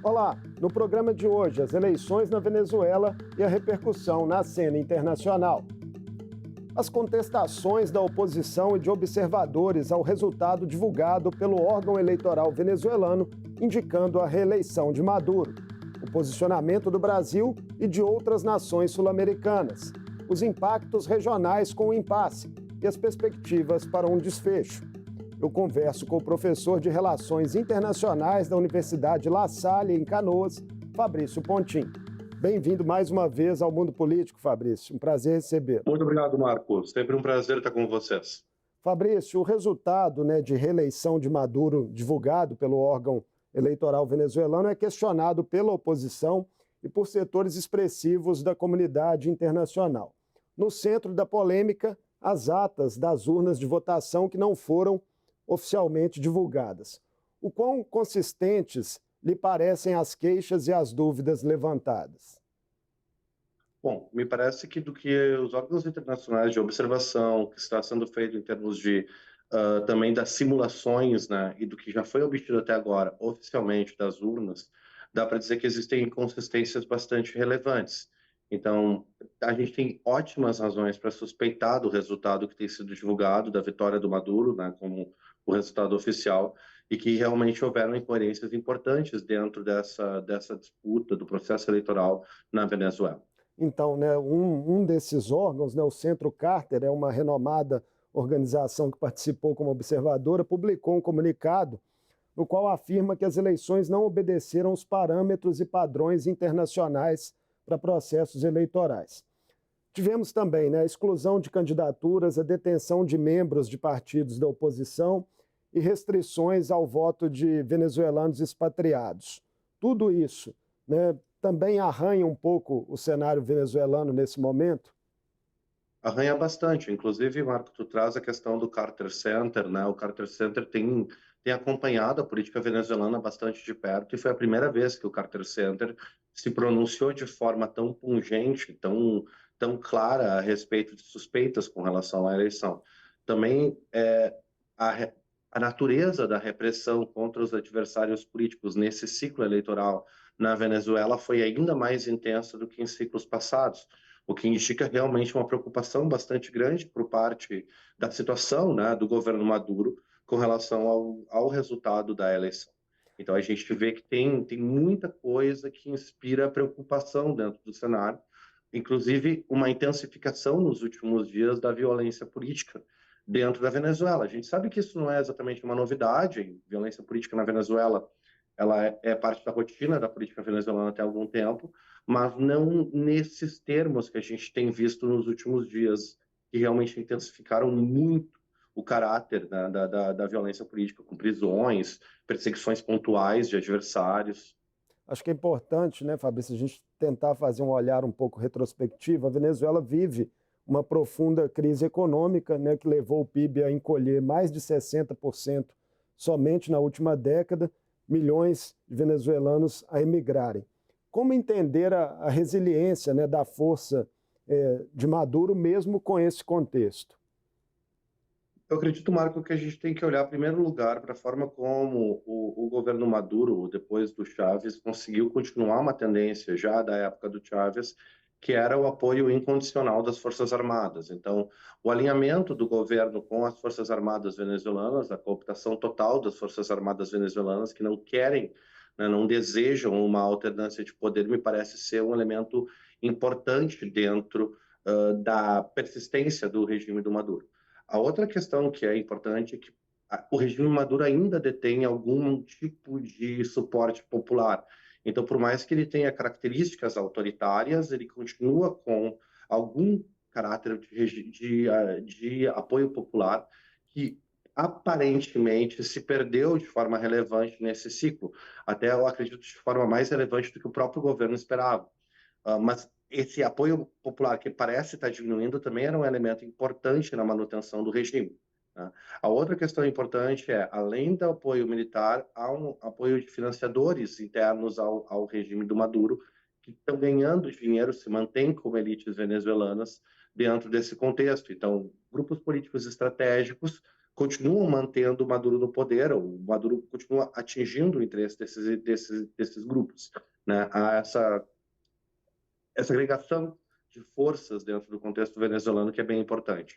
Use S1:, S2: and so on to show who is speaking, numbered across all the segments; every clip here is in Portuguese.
S1: Olá, no programa de hoje, as eleições na Venezuela e a repercussão na cena internacional. As contestações da oposição e de observadores ao resultado divulgado pelo órgão eleitoral venezuelano, indicando a reeleição de Maduro. O posicionamento do Brasil e de outras nações sul-americanas. Os impactos regionais com o impasse e as perspectivas para um desfecho. Eu converso com o professor de Relações Internacionais da Universidade La Salle, em Canoas, Fabrício Pontin. Bem-vindo mais uma vez ao Mundo Político, Fabrício. Um prazer recebê-lo.
S2: Muito obrigado, Marco. Sempre um prazer estar com vocês.
S1: Fabrício, o resultado de reeleição de Maduro divulgado pelo órgão eleitoral venezuelano é questionado pela oposição e por setores expressivos da comunidade internacional. No centro da polêmica, as atas das urnas de votação que não foram oficialmente divulgadas. O quão consistentes lhe parecem as queixas e as dúvidas levantadas?
S2: Bom, me parece que do que os órgãos internacionais de observação, que está sendo feito em termos de também das simulações, né, e do que já foi obtido até agora oficialmente das urnas, dá para dizer que existem inconsistências bastante relevantes. Então, a gente tem ótimas razões para suspeitar do resultado que tem sido divulgado, da vitória do Maduro, né, como o resultado oficial, e que realmente houveram incoerências importantes dentro dessa disputa do processo eleitoral na Venezuela.
S1: Então, um desses órgãos, o Centro Carter, é uma renomada organização que participou como observadora, publicou um comunicado no qual afirma que as eleições não obedeceram os parâmetros e padrões internacionais para processos eleitorais. Tivemos também a exclusão de candidaturas, a detenção de membros de partidos da oposição e restrições ao voto de venezuelanos expatriados. Tudo isso também arranha um pouco o cenário venezuelano nesse momento?
S2: Arranha bastante. Inclusive, Marco, tu traz a questão do Carter Center, né? O Carter Center tem acompanhado a política venezuelana bastante de perto e foi a primeira vez que o Carter Center se pronunciou de forma tão pungente, tão clara a respeito de suspeitas com relação à eleição. Também a, a natureza da repressão contra os adversários políticos nesse ciclo eleitoral na Venezuela foi ainda mais intensa do que em ciclos passados, o que indica realmente uma preocupação bastante grande por parte da situação, né, do governo Maduro com relação ao resultado da eleição. Então a gente vê que tem muita coisa que inspira preocupação dentro do cenário, inclusive uma intensificação nos últimos dias da violência política dentro da Venezuela. A gente sabe que isso não é exatamente uma novidade, violência política na Venezuela ela é parte da rotina da política venezuelana até algum tempo, mas não nesses termos que a gente tem visto nos últimos dias, que realmente intensificaram muito o caráter da violência política, com prisões, perseguições pontuais de adversários.
S1: Acho que é importante, Fabrício, a gente tentar fazer um olhar um pouco retrospectivo. A Venezuela vive uma profunda crise econômica, que levou o PIB a encolher mais de 60% somente na última década, milhões de venezuelanos a emigrarem. Como entender a resiliência da força de Maduro, mesmo com esse contexto?
S2: Eu acredito, Marco, que a gente tem que olhar, em primeiro lugar, para a forma como o governo Maduro, depois do Chávez, conseguiu continuar uma tendência já da época do Chávez, que era o apoio incondicional das Forças Armadas. Então, o alinhamento do governo com as Forças Armadas venezuelanas, a cooptação total das Forças Armadas venezuelanas, que não querem, né, não desejam uma alternância de poder, me parece ser um elemento importante dentro da persistência do regime do Maduro. A outra questão que é importante é que o regime Maduro ainda detém algum tipo de suporte popular. Então, por mais que ele tenha características autoritárias, ele continua com algum caráter de apoio popular que aparentemente se perdeu de forma relevante nesse ciclo. Até eu acredito de forma mais relevante do que o próprio governo esperava. Mas esse apoio popular que parece estar diminuindo também era um elemento importante na manutenção do regime. Né? A outra questão importante é, além do apoio militar, há um apoio de financiadores internos ao regime do Maduro, que estão ganhando dinheiro, se mantêm como elites venezuelanas dentro desse contexto. Então, grupos políticos estratégicos continuam mantendo o Maduro no poder, o Maduro continua atingindo o interesse desses grupos, né? Há essa agregação de forças dentro do contexto venezuelano que é bem importante.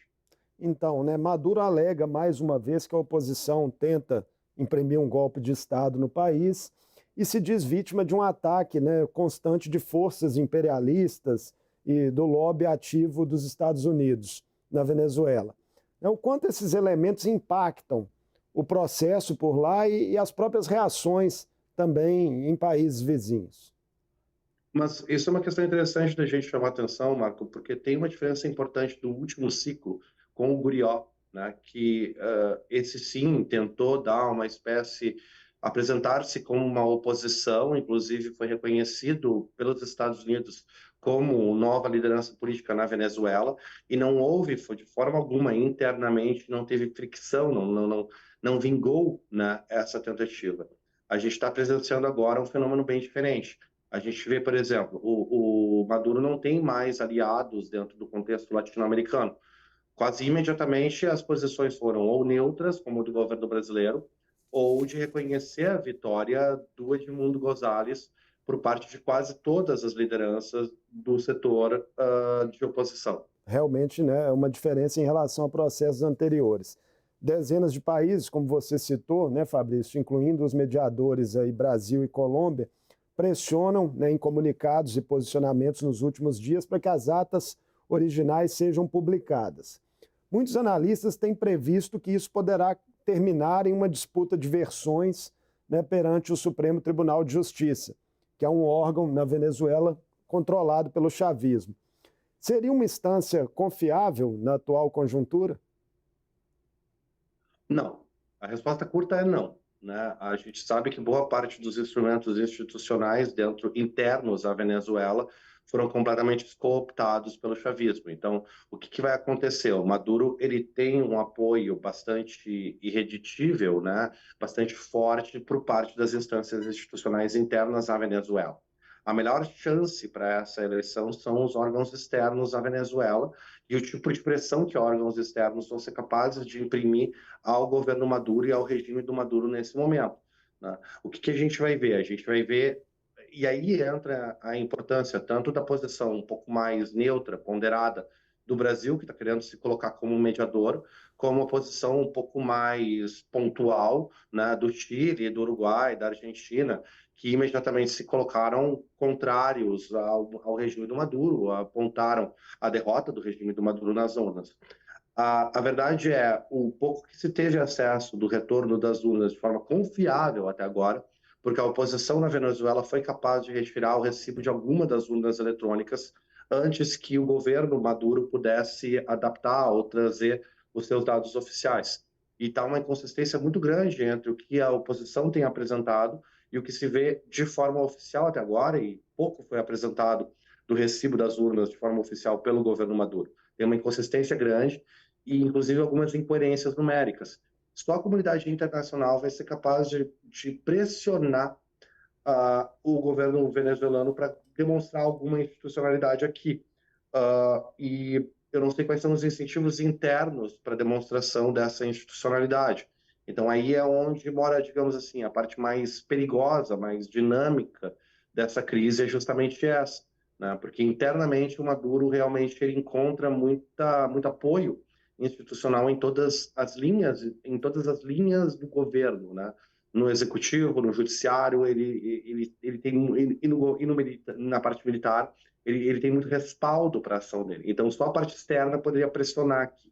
S1: Então, né, Maduro alega mais uma vez que a oposição tenta imprimir um golpe de Estado no país e se diz vítima de um ataque, né, constante de forças imperialistas e do lobby ativo dos Estados Unidos na Venezuela. O quanto esses elementos impactam o processo por lá e as próprias reações também em países vizinhos.
S2: Mas isso é uma questão interessante da gente chamar atenção, Marco, porque tem uma diferença importante do último ciclo com o Gurió, né? Que esse sim tentou dar uma espécie, apresentar-se como uma oposição, inclusive foi reconhecido pelos Estados Unidos como nova liderança política na Venezuela, e não houve, foi de forma alguma, internamente, não teve fricção, não vingou, né, essa tentativa. A gente está presenciando agora um fenômeno bem diferente. A gente vê, por exemplo, o Maduro não tem mais aliados dentro do contexto latino-americano. Quase imediatamente as posições foram ou neutras, como o do governo brasileiro, ou de reconhecer a vitória do Edmundo González por parte de quase todas as lideranças do setor de oposição.
S1: Realmente, né, é uma diferença em relação a processos anteriores. Dezenas de países, como você citou, né, Fabrício, incluindo os mediadores aí, Brasil e Colômbia, pressionam, né, em comunicados e posicionamentos nos últimos dias para que as atas originais sejam publicadas. Muitos analistas têm previsto que isso poderá terminar em uma disputa de versões, né, perante o Supremo Tribunal de Justiça, que é um órgão na Venezuela controlado pelo chavismo. Seria uma instância confiável na atual conjuntura?
S2: Não. A resposta curta é não. Né? A gente sabe que boa parte dos instrumentos institucionais internos à Venezuela foram completamente cooptados pelo chavismo. Então, o que vai acontecer? O Maduro ele tem um apoio bastante irredutível, né? Bastante forte por parte das instâncias institucionais internas à Venezuela. A melhor chance para essa eleição são os órgãos externos à Venezuela e o tipo de pressão que órgãos externos vão ser capazes de imprimir ao governo Maduro e ao regime do Maduro nesse momento. Né? O que a gente vai ver? A gente vai ver, e aí entra a importância tanto da posição um pouco mais neutra, ponderada, do Brasil, que está querendo se colocar como mediador, como a posição um pouco mais pontual, né, do Chile, do Uruguai, da Argentina, que imediatamente se colocaram contrários ao regime do Maduro, apontaram a derrota do regime do Maduro nas urnas. A verdade é, o pouco que se teve acesso do retorno das urnas de forma confiável até agora, porque a oposição na Venezuela foi capaz de retirar o recibo de alguma das urnas eletrônicas antes que o governo Maduro pudesse adaptar ou trazer os seus dados oficiais. E está uma inconsistência muito grande entre o que a oposição tem apresentado e o que se vê de forma oficial até agora, e pouco foi apresentado do recibo das urnas de forma oficial pelo governo Maduro. Tem uma inconsistência grande e, inclusive, algumas incoerências numéricas. Só a comunidade internacional vai ser capaz de pressionar o governo venezuelano para demonstrar alguma institucionalidade aqui. E eu não sei quais são os incentivos internos para demonstração dessa institucionalidade. Então, aí é onde mora, digamos assim, a parte mais perigosa, mais dinâmica dessa crise é justamente essa, né? Porque internamente o Maduro realmente ele encontra muito apoio institucional em todas as linhas do governo, né? No executivo, no judiciário, ele tem na parte militar, ele tem muito respaldo para a ação dele. Então, só a parte externa poderia pressionar aqui.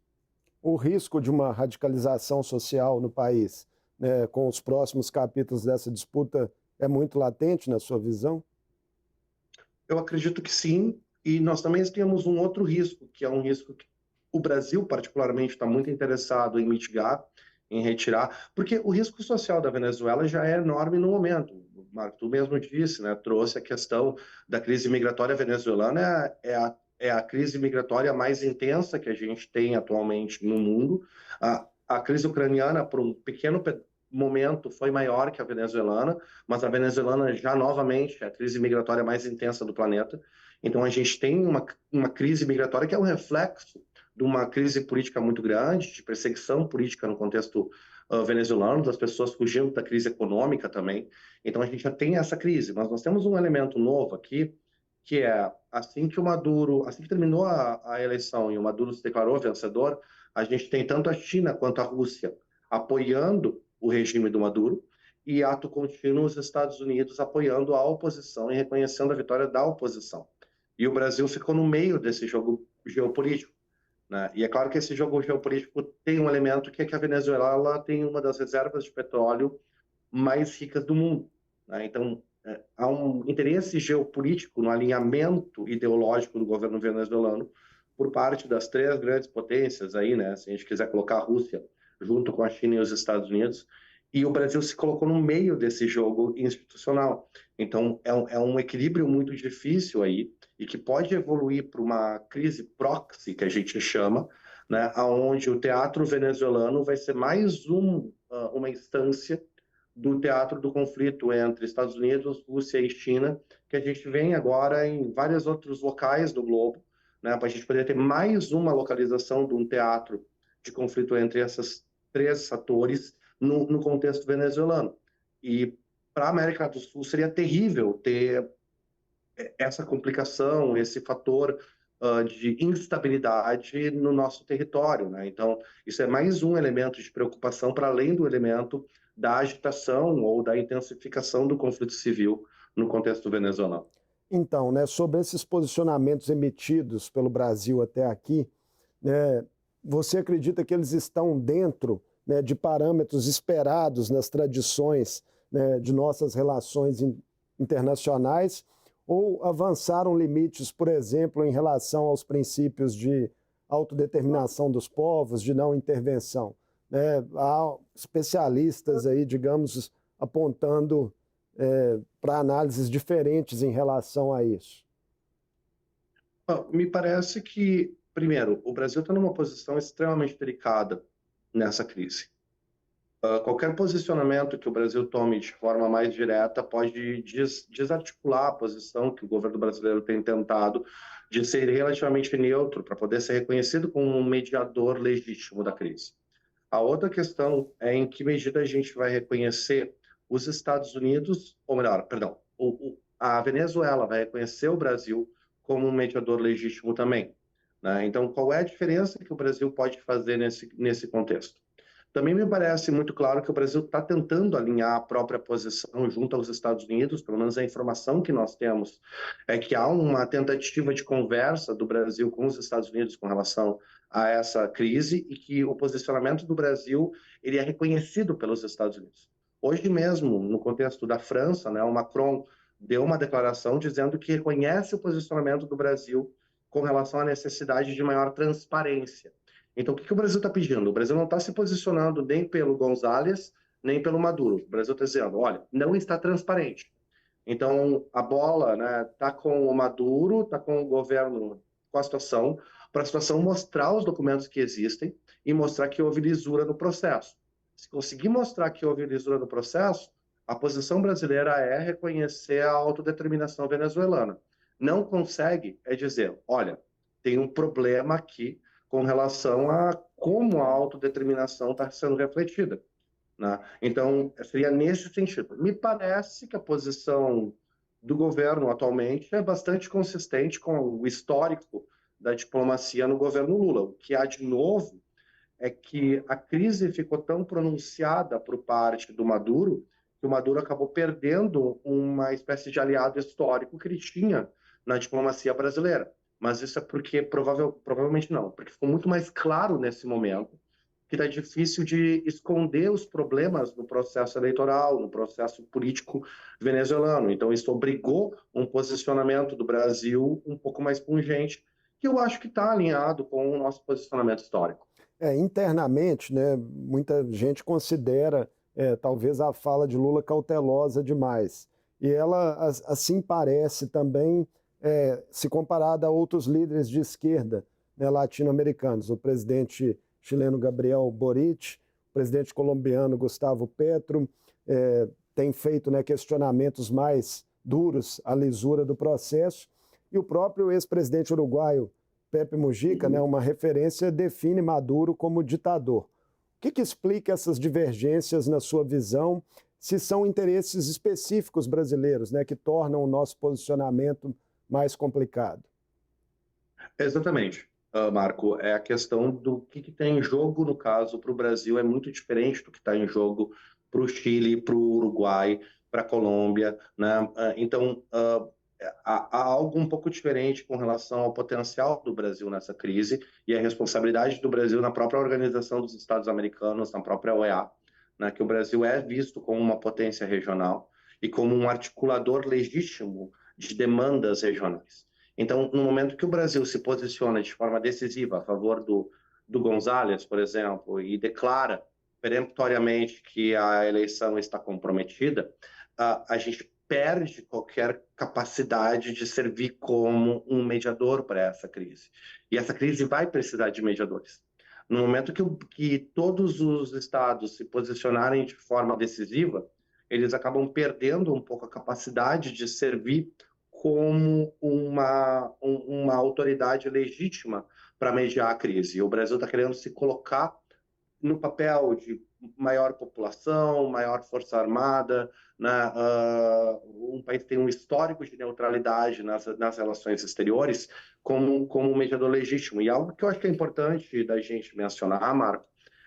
S1: O risco de uma radicalização social no país, né, com os próximos capítulos dessa disputa, é muito latente na sua visão?
S2: Eu acredito que sim, e nós também temos um outro risco, que é um risco que o Brasil, particularmente, está muito interessado em mitigar, em retirar, porque o risco social da Venezuela já é enorme no momento. Marco, tu mesmo disse, né, trouxe a questão da crise migratória venezuelana, é a crise migratória mais intensa que a gente tem atualmente no mundo. A crise ucraniana, por um pequeno momento, foi maior que a venezuelana, mas a venezuelana já novamente é a crise migratória mais intensa do planeta. Então a gente tem uma crise migratória que é um reflexo de uma crise política muito grande, de perseguição política no contexto venezuelano, das pessoas fugindo da crise econômica também. Então a gente já tem essa crise, mas nós temos um elemento novo aqui, que é assim que o Maduro, assim que terminou a eleição e o Maduro se declarou vencedor, a gente tem tanto a China quanto a Rússia apoiando o regime do Maduro e ato contínuo os Estados Unidos apoiando a oposição e reconhecendo a vitória da oposição. E o Brasil ficou no meio desse jogo geopolítico, né? E é claro que esse jogo geopolítico tem um elemento que é que a Venezuela tem uma das reservas de petróleo mais ricas do mundo, né? Então, há um interesse geopolítico no alinhamento ideológico do governo venezuelano por parte das três grandes potências aí, né? Se a gente quiser colocar a Rússia junto com a China e os Estados Unidos, e o Brasil se colocou no meio desse jogo institucional. Então, é um equilíbrio muito difícil aí e que pode evoluir para uma crise proxy, que a gente chama, né, onde o teatro venezuelano vai ser mais uma instância do teatro do conflito entre Estados Unidos, Rússia e China, que a gente vê agora em vários outros locais do globo, né, para a gente poder ter mais uma localização de um teatro de conflito entre esses três atores no contexto venezuelano. E para a América do Sul seria terrível ter essa complicação, esse fator de instabilidade no nosso território, né? Então, isso é mais um elemento de preocupação para além do elemento da agitação ou da intensificação do conflito civil no contexto venezuelano.
S1: Então, né, sobre esses posicionamentos emitidos pelo Brasil até aqui, né, você acredita que eles estão dentro, né, de parâmetros esperados nas tradições, né, de nossas relações internacionais, ou avançaram limites, por exemplo, em relação aos princípios de autodeterminação dos povos, de não intervenção? Né? Há especialistas aí, digamos, apontando para análises diferentes em relação a isso.
S2: Me parece que, primeiro, o Brasil está numa posição extremamente delicada nessa crise. Qualquer posicionamento que o Brasil tome de forma mais direta pode desarticular a posição que o governo brasileiro tem tentado de ser relativamente neutro para poder ser reconhecido como um mediador legítimo da crise. A outra questão é em que medida a gente vai reconhecer os Estados Unidos, ou melhor, perdão, a Venezuela vai reconhecer o Brasil como um mediador legítimo também, né? Então, qual é a diferença que o Brasil pode fazer nesse contexto? Também me parece muito claro que o Brasil está tentando alinhar a própria posição junto aos Estados Unidos, pelo menos a informação que nós temos é que há uma tentativa de conversa do Brasil com os Estados Unidos com relação a essa crise e que o posicionamento do Brasil ele é reconhecido pelos Estados Unidos. Hoje mesmo, no contexto da França, né, o Macron deu uma declaração dizendo que reconhece o posicionamento do Brasil com relação à necessidade de maior transparência. Então, o que o Brasil está pedindo? O Brasil não está se posicionando nem pelo González, nem pelo Maduro. O Brasil está dizendo, olha, não está transparente. Então, a bola está com o Maduro, está com o governo, com a situação, para a situação mostrar os documentos que existem e mostrar que houve lisura no processo. Se conseguir mostrar que houve lisura no processo, a posição brasileira é reconhecer a autodeterminação venezuelana. Não consegue é dizer, olha, tem um problema aqui com relação a como a autodeterminação está sendo refletida, né? Então, seria nesse sentido. Me parece que a posição do governo atualmente é bastante consistente com o histórico da diplomacia no governo Lula. O que há de novo é que a crise ficou tão pronunciada por parte do Maduro que o Maduro acabou perdendo uma espécie de aliado histórico que ele tinha na diplomacia brasileira. Mas isso é porque, provavelmente não, porque ficou muito mais claro nesse momento que está difícil de esconder os problemas no processo eleitoral, no processo político venezuelano. Então, isso obrigou um posicionamento do Brasil um pouco mais pungente, que eu acho que está alinhado com o nosso posicionamento histórico.
S1: Internamente, né, muita gente considera talvez a fala de Lula cautelosa demais. E ela, assim parece também, se comparada a outros líderes de esquerda, né, latino-americanos. O presidente chileno Gabriel Boric, o presidente colombiano Gustavo Petro, tem feito, né, questionamentos mais duros à lisura do processo. E o próprio ex-presidente uruguaio Pepe Mujica, né, uma referência, define Maduro como ditador. O que explica essas divergências na sua visão, se são interesses específicos brasileiros, né, que tornam o nosso posicionamento mais complicado?
S2: Exatamente, Marco. É a questão do que tem em jogo, no caso, para o Brasil, é muito diferente do que está em jogo para o Chile, para o Uruguai, para a Colômbia, né? Então, há algo um pouco diferente com relação ao potencial do Brasil nessa crise e a responsabilidade do Brasil na própria Organização dos Estados Americanos, na própria OEA, né? Que o Brasil é visto como uma potência regional e como um articulador legítimo de demandas regionais. Então, no momento que o Brasil se posiciona de forma decisiva a favor do González, por exemplo, e declara peremptoriamente que a eleição está comprometida, a gente perde qualquer capacidade de servir como um mediador para essa crise. E essa crise vai precisar de mediadores. No momento que todos os estados se posicionarem de forma decisiva, eles acabam perdendo um pouco a capacidade de servir como uma autoridade legítima para mediar a crise. O Brasil está querendo se colocar no papel de maior população, maior força armada, né? Um país que tem um histórico de neutralidade nas relações exteriores como um mediador legítimo. E algo que eu acho que é importante da gente mencionar, Marco,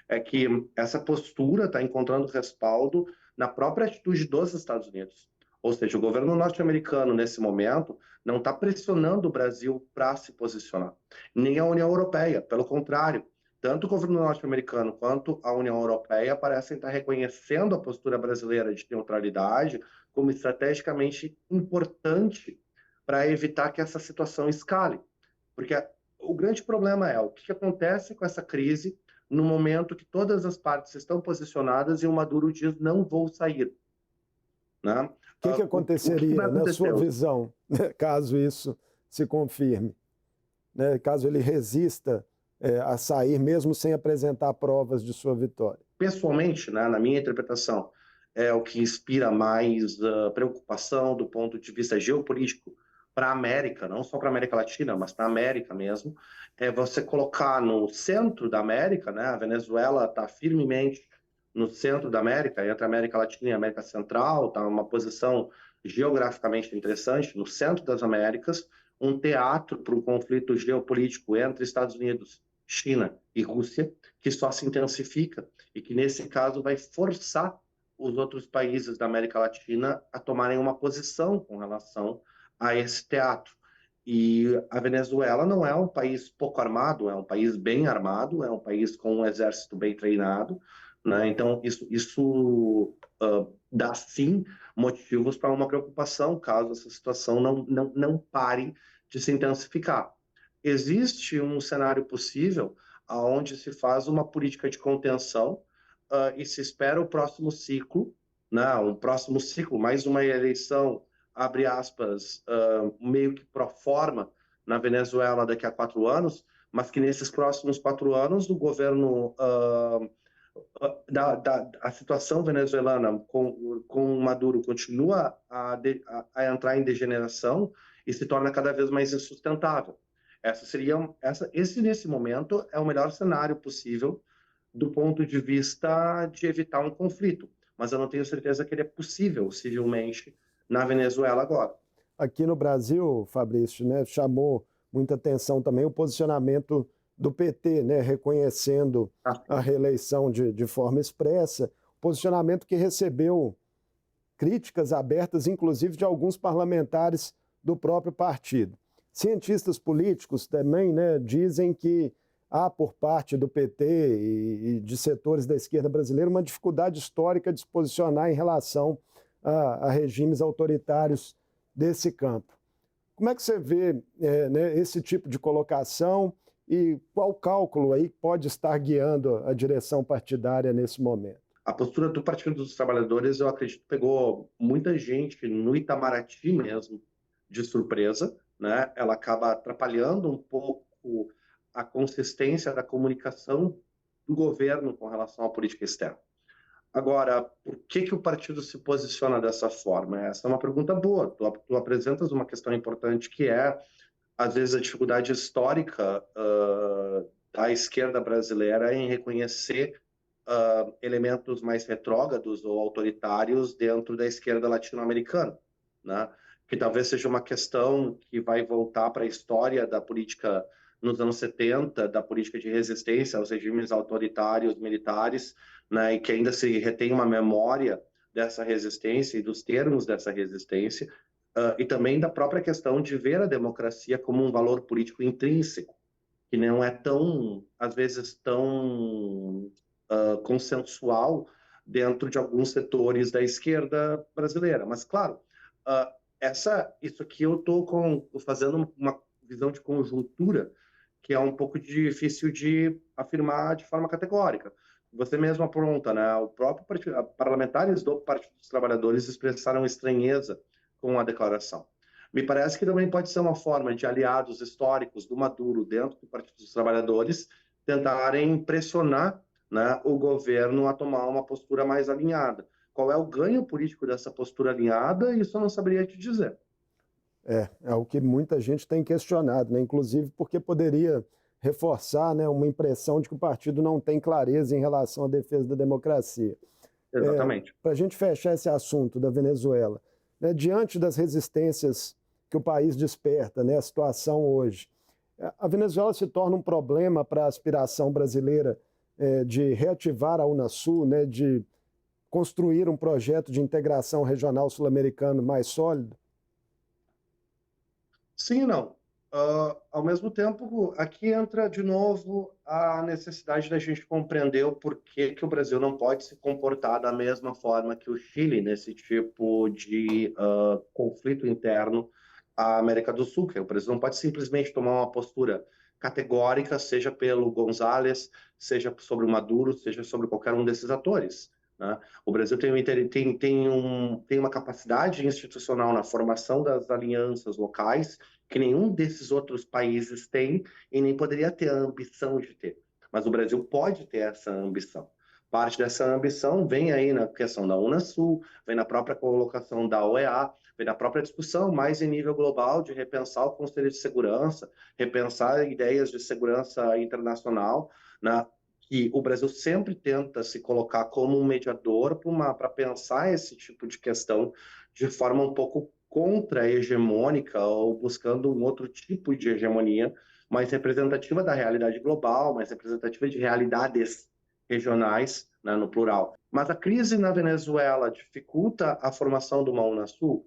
S2: é que essa postura está encontrando respaldo na própria atitude dos Estados Unidos. Ou seja, o governo norte-americano, nesse momento, não está pressionando o Brasil para se posicionar. Nem a União Europeia, pelo contrário. Tanto o governo norte-americano quanto a União Europeia parecem estar reconhecendo a postura brasileira de neutralidade como estrategicamente importante para evitar que essa situação escale. Porque o grande problema é o que acontece com essa crise no momento que todas as partes estão posicionadas e o Maduro diz não vou sair. Né?
S1: O que aconteceria, na sua visão, caso isso se confirme? Né? Caso ele resista a sair, mesmo sem apresentar provas de sua vitória?
S2: Pessoalmente, né, na minha interpretação, é o que inspira mais preocupação do ponto de vista geopolítico para a América, não só para a América Latina, mas para a América mesmo, é você colocar no centro da América, né, a Venezuela está firmemente no centro da América, entre a América Latina e a América Central, está uma posição geograficamente interessante, no centro das Américas, um teatro para um conflito geopolítico entre Estados Unidos, China e Rússia, que só se intensifica e que, nesse caso, vai forçar os outros países da América Latina a tomarem uma posição com relação a esse teatro. E a Venezuela não é um país pouco armado, é um país bem armado, é um país com um exército bem treinado, né? Então, isso dá, sim, motivos para uma preocupação caso essa situação não pare de se intensificar. Existe um cenário possível onde se faz uma política de contenção e se espera o próximo ciclo, né? Um próximo ciclo, mais uma eleição, abre aspas, meio que pro forma na Venezuela daqui a 4 anos, mas que nesses próximos 4 anos o governo a situação venezuelana com Maduro continua a entrar em degeneração e se torna cada vez mais insustentável. Esse, nesse momento, é o melhor cenário possível do ponto de vista de evitar um conflito. Mas eu não tenho certeza que ele é possível, civilmente, na Venezuela agora.
S1: Aqui no Brasil, Fabrício, né, chamou muita atenção também o posicionamento do PT, né, reconhecendo a reeleição de forma expressa, posicionamento que recebeu críticas abertas, inclusive de alguns parlamentares do próprio partido. Cientistas políticos também, né, dizem que há por parte do PT e de setores da esquerda brasileira uma dificuldade histórica de se posicionar em relação a regimes autoritários desse campo. Como é que você vê né, esse tipo de colocação e qual cálculo aí pode estar guiando a direção partidária nesse momento?
S2: A postura do Partido dos Trabalhadores, eu acredito, pegou muita gente no Itamaraty mesmo de surpresa, né? Ela acaba atrapalhando um pouco a consistência da comunicação do governo com relação à política externa. Agora, por que o partido se posiciona dessa forma? Essa é uma pergunta boa. Tu apresentas uma questão importante que é às vezes, a dificuldade histórica da esquerda brasileira em reconhecer elementos mais retrógrados ou autoritários dentro da esquerda latino-americana, né? Que talvez seja uma questão que vai voltar para a história da política nos anos 70, da política de resistência aos regimes autoritários militares, né? E que ainda se retém uma memória dessa resistência e dos termos dessa resistência, e também da própria questão de ver a democracia como um valor político intrínseco, que não é tão, às vezes, tão consensual dentro de alguns setores da esquerda brasileira. Mas, claro, uh, isso aqui eu estou fazendo uma visão de conjuntura que é um pouco difícil de afirmar de forma categórica. Você mesmo apronta, né? O próprio parlamentares do Partido dos Trabalhadores expressaram estranheza com a declaração. Me parece que também pode ser uma forma de aliados históricos do Maduro dentro do Partido dos Trabalhadores tentarem pressionar, né, o governo a tomar uma postura mais alinhada. Qual é o ganho político dessa postura alinhada? Isso eu não saberia te dizer.
S1: É o que muita gente tem questionado, né? Inclusive porque poderia reforçar, né, uma impressão de que o partido não tem clareza em relação à defesa da democracia.
S2: Exatamente.
S1: Para a gente fechar esse assunto da Venezuela, né, diante das resistências que o país desperta, né, a situação hoje, a Venezuela se torna um problema para a aspiração brasileira de reativar a Unasul, né, de construir um projeto de integração regional sul-americano mais sólido?
S2: Sim e não. Ao mesmo tempo, aqui entra de novo a necessidade da gente compreender o porquê que o Brasil não pode se comportar da mesma forma que o Chile nesse tipo de conflito interno à América do Sul. Que o Brasil não pode simplesmente tomar uma postura categórica, seja pelo González, seja sobre o Maduro, seja sobre qualquer um desses atores, né? O Brasil tem uma capacidade institucional na formação das alianças locais que nenhum desses outros países tem e nem poderia ter a ambição de ter. Mas o Brasil pode ter essa ambição. Parte dessa ambição vem aí na questão da Unasul, vem na própria colocação da OEA, vem na própria discussão mais em nível global de repensar o Conselho de Segurança, repensar ideias de segurança internacional, né? Que o Brasil sempre tenta se colocar como um mediador para pensar esse tipo de questão de forma um pouco contra-hegemônica ou buscando um outro tipo de hegemonia mais representativa da realidade global, mais representativa de realidades regionais, né, no plural. Mas a crise na Venezuela dificulta a formação do Unasul?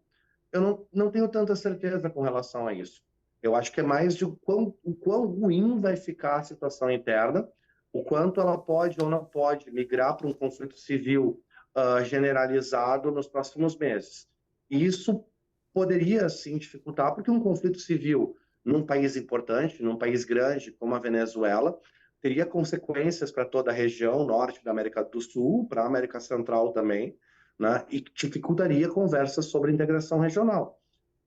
S2: Eu não tenho tanta certeza com relação a isso. Eu acho que é mais de o quão ruim vai ficar a situação interna, o quanto ela pode ou não pode migrar para um conflito civil generalizado nos próximos meses. E isso poderia, sim, dificultar, porque um conflito civil num país importante, num país grande como a Venezuela, teria consequências para toda a região norte da América do Sul, para a América Central também, né? E dificultaria conversas sobre integração regional.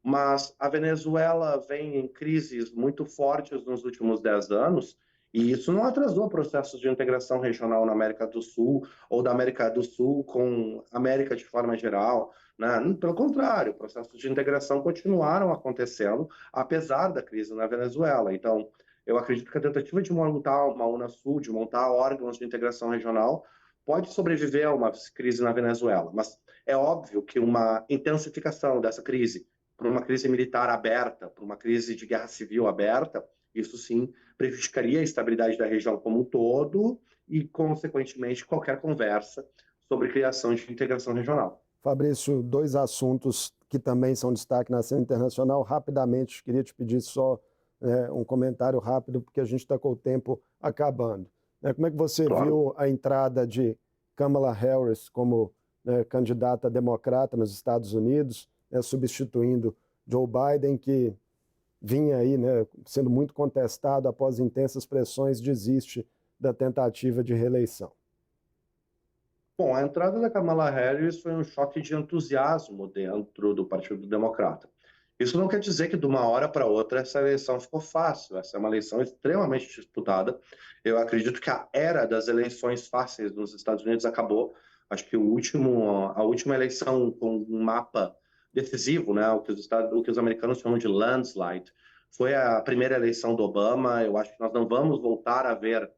S2: Mas a Venezuela vem em crises muito fortes nos últimos 10 anos, e isso não atrasou processos de integração regional na América do Sul, ou da América do Sul com a América de forma geral, né? Pelo contrário, processos de integração continuaram acontecendo, apesar da crise na Venezuela. Então, eu acredito que a tentativa de montar uma Unasul, de montar órgãos de integração regional, pode sobreviver a uma crise na Venezuela. Mas é óbvio que uma intensificação dessa crise, por uma crise militar aberta, por uma crise de guerra civil aberta, isso sim prejudicaria a estabilidade da região como um todo e, consequentemente, qualquer conversa sobre criação de integração regional.
S1: Fabrício, dois assuntos que também são destaque na cena internacional. Rapidamente, queria te pedir só um comentário rápido, porque a gente está com o tempo acabando. Como é que você viu a entrada de Kamala Harris como candidata democrata nos Estados Unidos, substituindo Joe Biden, que vinha aí sendo muito contestado após intensas pressões, desiste da tentativa de reeleição?
S2: Bom, a entrada da Kamala Harris foi um choque de entusiasmo dentro do Partido Democrata. Isso não quer dizer que de uma hora para outra essa eleição ficou fácil. Essa é uma eleição extremamente disputada. Eu acredito que a era das eleições fáceis nos Estados Unidos acabou. Acho que a última eleição com um mapa decisivo, né, o que os americanos chamam de landslide, Foi a primeira eleição do Obama. Eu acho que nós não vamos voltar a ver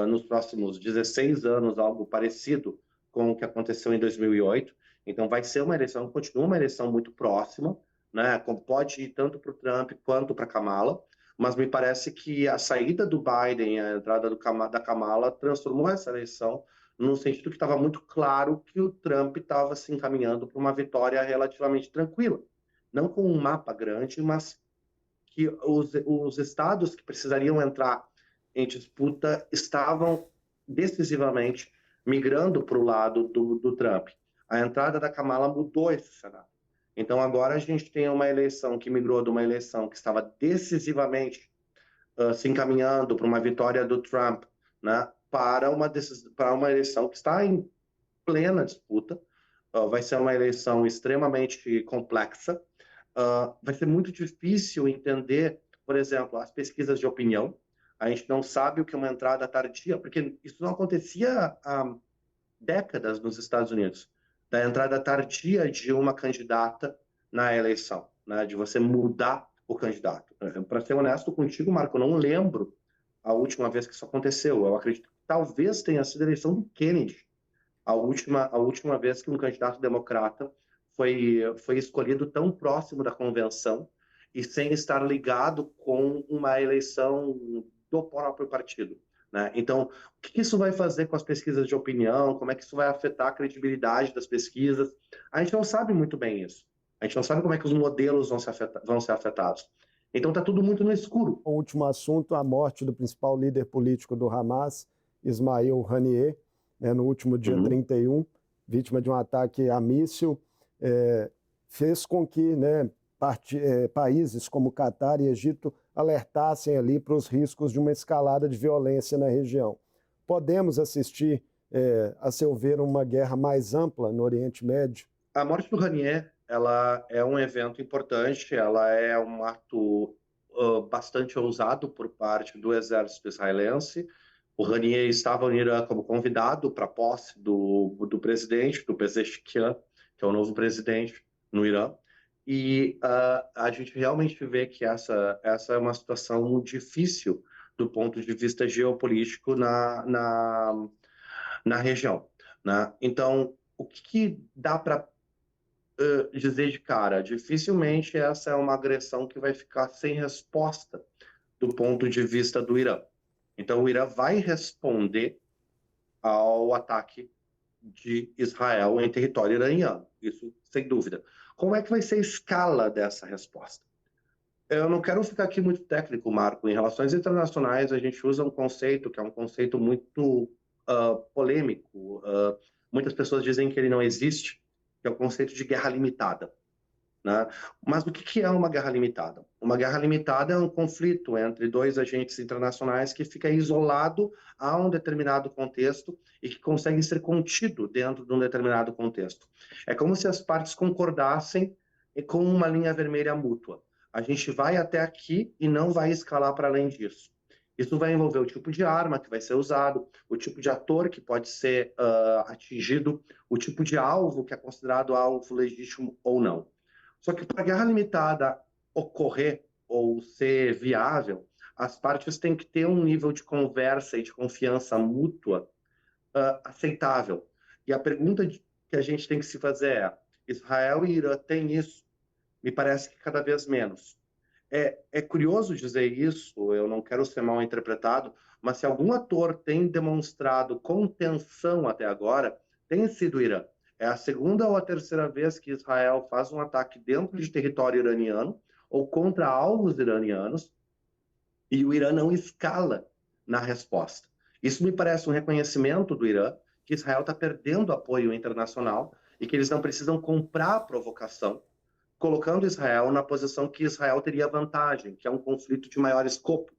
S2: nos próximos 16 anos algo parecido com o que aconteceu em 2008. Então, vai ser uma eleição, continua uma eleição muito próxima, né? Pode ir tanto para o Trump quanto para a Kamala, mas me parece que a saída do Biden, a entrada da Kamala, transformou essa eleição no sentido que estava muito claro que o Trump estava se encaminhando para uma vitória relativamente tranquila. Não com um mapa grande, mas que os estados que precisariam entrar em disputa estavam decisivamente migrando para o lado do Trump. A entrada da Kamala mudou esse cenário. Então agora a gente tem uma eleição que migrou de uma eleição que estava decisivamente se encaminhando para uma vitória do Trump, né, para uma eleição que está em plena disputa. Vai ser uma eleição extremamente complexa. Vai ser muito difícil entender, por exemplo, as pesquisas de opinião. A gente não sabe o que é uma entrada tardia, porque isso não acontecia há décadas nos Estados Unidos, da entrada tardia de uma candidata na eleição, né, de você mudar o candidato. Para ser honesto contigo, Marco, eu não lembro a última vez que isso aconteceu. Eu acredito que talvez tenha sido a eleição do Kennedy, a última vez que um candidato democrata foi escolhido tão próximo da convenção e sem estar ligado com uma eleição do próprio partido, né? Então, o que isso vai fazer com as pesquisas de opinião? Como é que isso vai afetar a credibilidade das pesquisas? A gente não sabe muito bem isso. A gente não sabe como é que os modelos vão ser afetados. Então, está tudo muito no escuro.
S1: O último assunto, a morte do principal líder político do Hamas, Ismail Haniyeh, né, no último dia 31, vítima de um ataque a míssil, fez com que, né, países como Catar e Egito alertassem ali para os riscos de uma escalada de violência na região. Podemos assistir, a seu ver, uma guerra mais ampla no Oriente Médio?
S2: A morte do Haniyeh, ela é um evento importante, ela é um ato bastante ousado por parte do exército israelense. O Haniyeh estava no Irã como convidado para a posse do presidente, do Pezeshkian, que é o novo presidente no Irã. E a gente realmente vê que essa é uma situação difícil do ponto de vista geopolítico na região, né? Então, o que dá para dizer de cara? Dificilmente essa é uma agressão que vai ficar sem resposta do ponto de vista do Irã. Então, o Irã vai responder ao ataque de Israel em território iraniano, isso sem dúvida. Como é que vai ser a escala dessa resposta? Eu não quero ficar aqui muito técnico, Marco. Em relações internacionais, a gente usa um conceito que é um conceito muito polêmico. Muitas pessoas dizem que ele não existe, que é o conceito de guerra limitada, né? Mas o que é uma guerra limitada? Uma guerra limitada é um conflito entre dois agentes internacionais que fica isolado a um determinado contexto e que consegue ser contido dentro de um determinado contexto. É como se as partes concordassem com uma linha vermelha mútua. A gente vai até aqui e não vai escalar para além disso. Isso vai envolver o tipo de arma que vai ser usado, o tipo de ator que pode ser atingido, o tipo de alvo que é considerado alvo legítimo ou não. Só que para a guerra limitada ocorrer ou ser viável, as partes têm que ter um nível de conversa e de confiança mútua aceitável. E a pergunta que a gente tem que se fazer é: Israel e Irã têm isso? Me parece que cada vez menos. É curioso dizer isso, eu não quero ser mal interpretado, mas se algum ator tem demonstrado contenção até agora, tem sido o Irã. É a segunda ou a terceira vez que Israel faz um ataque dentro de território iraniano ou contra alvos iranianos e o Irã não escala na resposta. Isso me parece um reconhecimento do Irã que Israel está perdendo apoio internacional e que eles não precisam comprar a provocação, colocando Israel na posição que Israel teria vantagem, que é um conflito de maior escopo.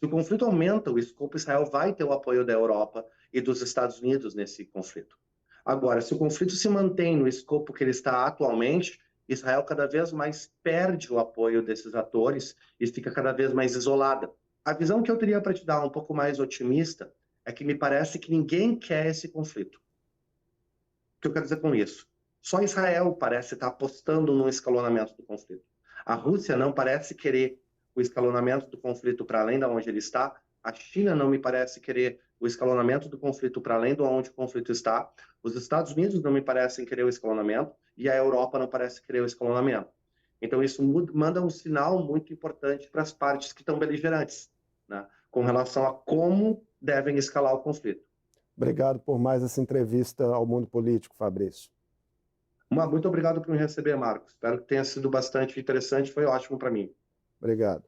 S2: Se o conflito aumenta o escopo, Israel vai ter o apoio da Europa e dos Estados Unidos nesse conflito. Agora, se o conflito se mantém no escopo que ele está atualmente, Israel cada vez mais perde o apoio desses atores e fica cada vez mais isolada. A visão que eu teria para te dar, um pouco mais otimista, é que me parece que ninguém quer esse conflito. O que eu quero dizer com isso? Só Israel parece estar apostando no escalonamento do conflito. A Rússia não parece querer o escalonamento do conflito para além de onde ele está. A China não me parece querer o escalonamento do conflito para além de onde o conflito está. Os Estados Unidos não me parecem querer o escalonamento e a Europa não parece querer o escalonamento. Então, isso manda um sinal muito importante para as partes que estão beligerantes, né, com relação a como devem escalar o conflito.
S1: Obrigado por mais essa entrevista ao Mundo Político, Fabrício.
S2: Muito obrigado por me receber, Marcos. Espero que tenha sido bastante interessante, foi ótimo para mim.
S1: Obrigado.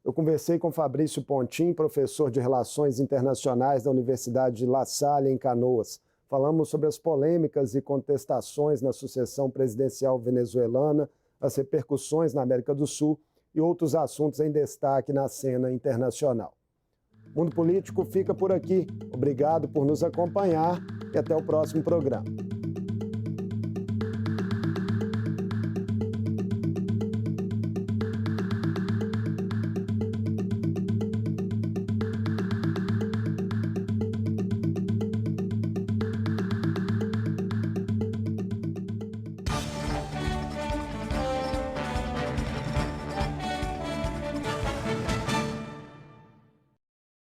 S1: Eu conversei com Fabrício Pontin, professor de Relações Internacionais da Universidade de La Salle, em Canoas. Falamos sobre as polêmicas e contestações na sucessão presidencial venezuelana, as repercussões na América do Sul e outros assuntos em destaque na cena internacional. O Mundo Político fica por aqui. Obrigado por nos acompanhar e até o próximo programa.